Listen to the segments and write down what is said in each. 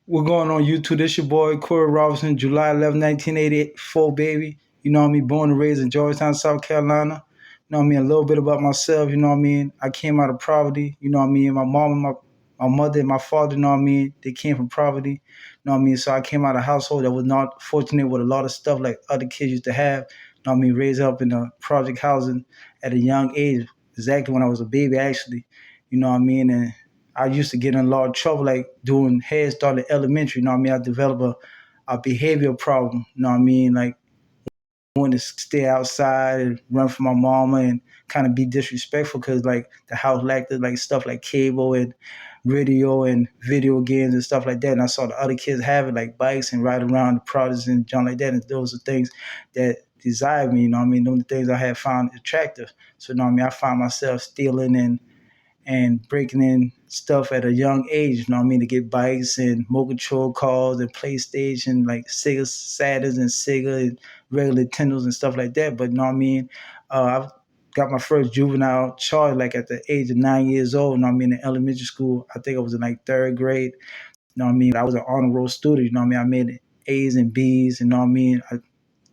We're going on YouTube. This your boy Corey Robinson, July 11, 1984, baby. You know what I mean? Born and raised in Georgetown, South Carolina. You know what I mean? A little bit about myself, you know what I mean? I came out of poverty, you know what I mean? My mom and my mother and my father, you know what I mean? They came from poverty, you know what I mean? So I came out of a household that was not fortunate with a lot of stuff like other kids used to have. You know what I mean? Raised up in a project housing at a young age, exactly when I was a baby, actually. You know what I mean? And I used to get in a lot of trouble, like doing Head Start at elementary. You know what I mean? I developed a behavioral problem. You know what I mean? Like wanting to stay outside and run from my mama and kind of be disrespectful because like the house lacked like stuff like cable and radio and video games and stuff like that. And I saw the other kids have it like bikes and ride around the products and junk like that. And those are things that desired me. You know what I mean? Those are the things I had found attractive. So you know what I mean? I found myself stealing and breaking in stuff at a young age, you know what I mean, to get bikes and remote control cars and PlayStation, like Sega Saturns and Sega and regular Nintendos and stuff like that. But you know what I mean, I got my first juvenile charge like at the age of 9 years old, you know what I mean, in elementary school. I think I was in like third grade, you know what I mean. I was an honor roll student, you know what I mean. I made A's and B's, you know what I mean. I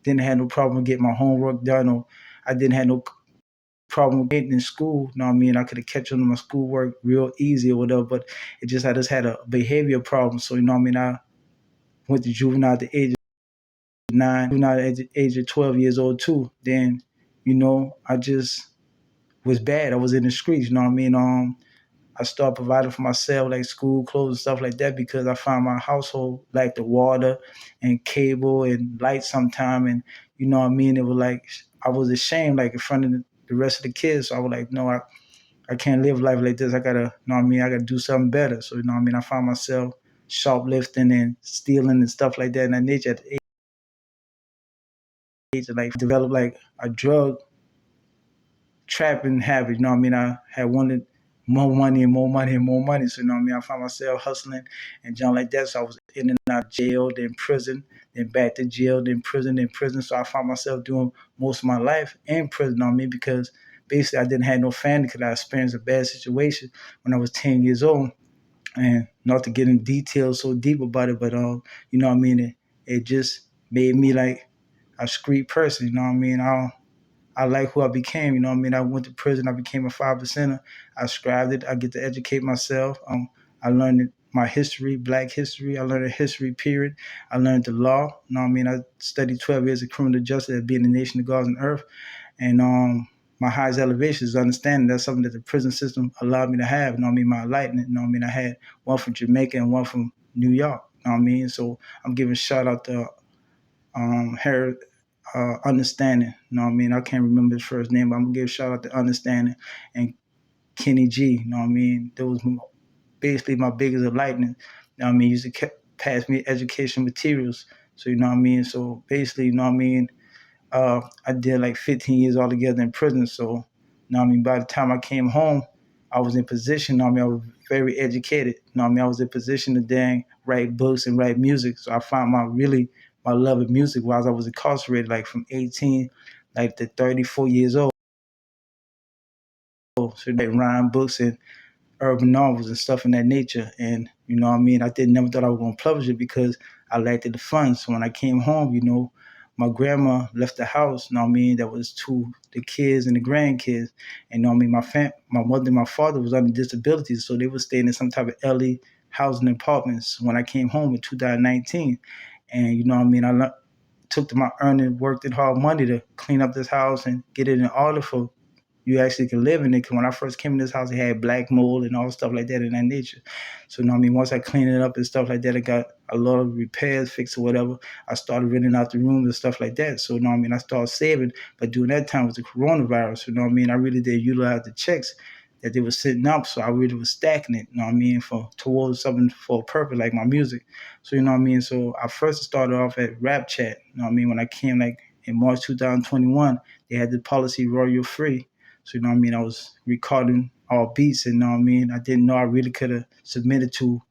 didn't have no problem getting my homework done, or I didn't have no problem getting in school. You know what I mean? I could have kept on my schoolwork real easy or whatever, but I just had a behavior problem. So, you know what I mean? I went to juvenile at the age of 9, juvenile at the age of 12 years old too. Then, you know, I just was bad. I was in the streets, you know what I mean? I started providing for myself like school clothes and stuff like that because I found my household lacked the water and cable and light sometime. And you know what I mean? It was like I was ashamed like in front of the rest of the kids. So I was like, no, I can't live life like this. I gotta, you know what I mean? I gotta do something better. So, you know what I mean? I found myself shoplifting and stealing and stuff like that in that nature at the age of like develop like a drug trapping habit. You know what I mean? I had wanted more money and more money and more money. So, you know what I mean? I found myself hustling and junk like that. So I was in and out of jail, then prison, then back to jail, then prison, then prison. So I found myself doing most of my life in prison on me because basically I didn't have no family because I experienced a bad situation when I was 10 years old. And not to get in detail so deep about it, but you know what I mean? It just made me like a street person, you know what I mean? I like who I became. You know what I mean? I went to prison. I became a 5%er. I scribed it. I get to educate myself. I learned my history, Black history. I learned a history period. I learned the law. You know what I mean? I studied 12 years of criminal justice at being the nation of gods and earth. And my highest elevation is understanding that's something that the prison system allowed me to have. You know what I mean? My enlightenment. You know what I mean? I had one from Jamaica and one from New York. You know what I mean? So I'm giving shout out to Harry Understanding. You know what I mean? I can't remember his first name, but I'm gonna give a shout out to Understanding and Kenny G. You know what I mean? That was basically my biggest enlightenment. You know what I mean? He used to pass me education materials. So you know what I mean? So basically, you know what I mean? I did like 15 years altogether in prison. So you know what I mean? By the time I came home, I was in position. You know what I mean? I was very educated. You know what I mean? I was in position to dang write books and write music. So I found my love of music while I was incarcerated, like from 18, like to 34 years old. So they rhyme books and urban novels and stuff in that nature. And you know what I mean? I didn't never thought I was gonna publish it because I lacked the funds. So when I came home, you know, my grandma left the house, you know what I mean, that was to the kids and the grandkids. And you know what I mean, my mother and my father was under disabilities, so they were staying in some type of LE housing apartments when I came home in 2019. And you know what I mean, took to my earning, worked it hard money to clean up this house and get it in order for you actually can live in it. Because when I first came in this house, it had black mold and all stuff like that in that nature. So, you know what I mean? Once I cleaned it up and stuff like that, I got a lot of repairs fixed or whatever. I started renting out the rooms and stuff like that. So, you know what I mean? I started saving. But during that time was the coronavirus. You know what I mean? I really did utilize the checks that they were sitting up. So I really was stacking it, you know what I mean, for towards something for a purpose like my music. So, you know what I mean? So I first started off at Rap Chat, you know what I mean? When I came like in March 2021, they had the policy royal free. So, you know what I mean? I was recording all beats, and you know what I mean? I didn't know I really could have submitted to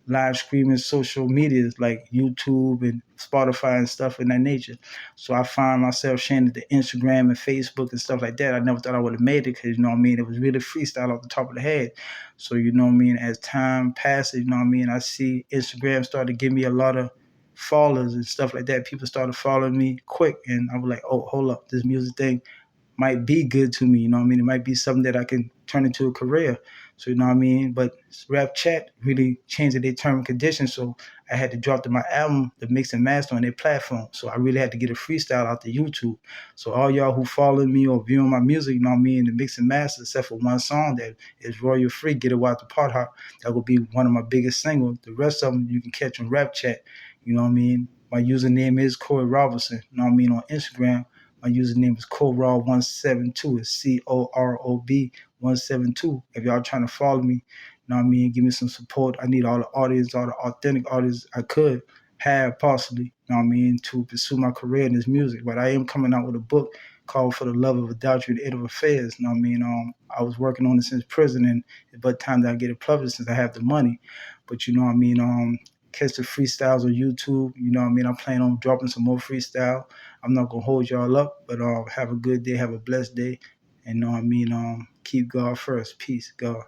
live streaming social medias like YouTube and Spotify and stuff in that nature. So I find myself sharing the Instagram and Facebook and stuff like that. I never thought I would have made it because, you know what I mean, it was really freestyle off the top of the head. So, you know what I mean, as time passes, you know what I mean, I see Instagram start to give me a lot of followers and stuff like that. People started following me quick, and I was like, oh, hold up, this music thing might be good to me. You know what I mean? It might be something that I can turn into a career. So, you know what I mean? But Rap Chat really changed their term and conditions. So I had to drop my album, the mix and master on their platform. So I really had to get a freestyle out to YouTube. So all y'all who follow me or viewing my music, you know what I mean, the mix and master, except for one song that is royal free, Get It Out the Pot Hop, that will be one of my biggest singles. The rest of them you can catch on Rap Chat. You know what I mean? My username is Corey Robinson. You know what I mean? On Instagram, my username is Corob172. It's COROB 172. If y'all trying to follow me, you know what I mean, give me some support. I need all the artists, all the authentic artists I could have possibly, you know what I mean, to pursue my career in this music. But I am coming out with a book called For the Love of Adultery and the End of Affairs. You know what I mean? I was working on it since prison, and it's about time that I get it published since I have the money. But you know what I mean, catch the freestyles on YouTube. You know what I mean? I'm planning on dropping some more freestyle. I'm not gonna hold y'all up, but have a good day, have a blessed day, and know what I mean. Keep God first. Peace, God.